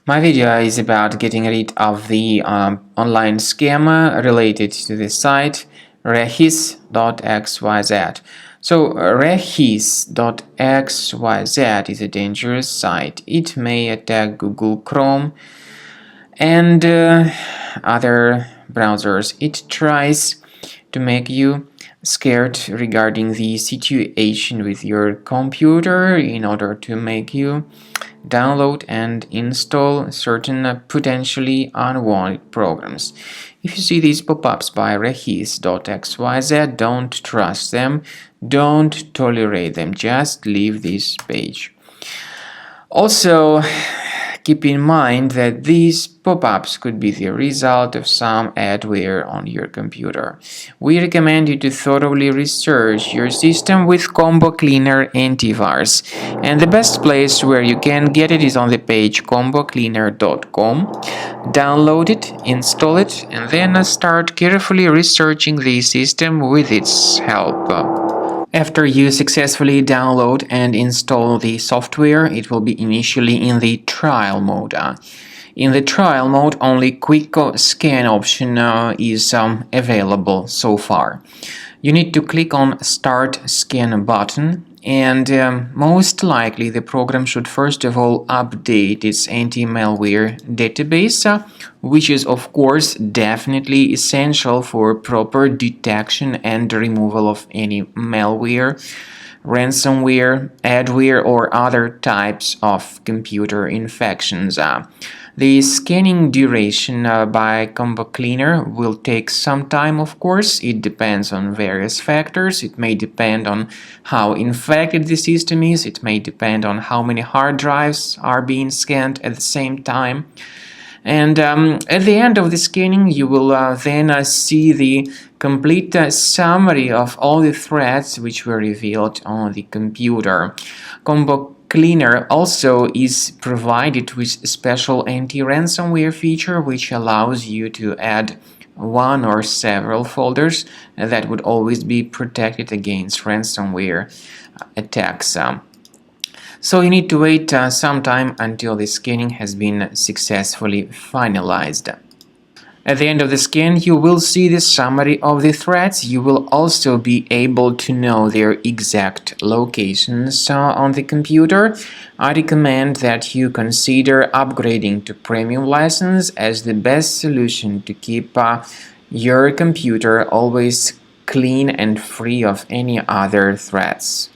My video is about getting rid of the online scammer related to the site Rehis.xyz. So Rehis.xyz is a dangerous site. It may attack Google Chrome and other browsers. It tries to make you scared regarding the situation with your computer in order to make you download and install certain potentially unwanted programs. If you see these pop-ups by Rehis.xyz, don't trust them, don't tolerate them, just leave this page. Also, keep in mind that these pop-ups could be the result of some adware on your computer. We recommend you to thoroughly research your system with Combo Cleaner Antivirus, and the best place where you can get it is on the page combocleaner.com. Download it, install it, and then start carefully researching the system with its help. After you successfully download and install the software, it will be initially in the trial mode. In the trial mode, only quick scan option is available so far. You need to click on Start Scan button, and most likely the program should first of all update its anti-malware database, which is of course definitely essential for proper detection and removal of any malware, ransomware, adware, or other types of computer infections. The scanning duration by Combo Cleaner will take some time, of course. It depends on various factors. It may depend on how infected the system is. It may depend on how many hard drives are being scanned at the same time. And at the end of the scanning, you will then see the complete summary of all the threats which were revealed on the computer. Combo Cleaner also is provided with a special anti-ransomware feature which allows you to add one or several folders that would always be protected against ransomware attacks. So you need to wait some time until the scanning has been successfully finalized. At the end of the scan, you will see the summary of the threats. You will also be able to know their exact locations on the computer. I recommend that you consider upgrading to premium license as the best solution to keep your computer always clean and free of any other threats.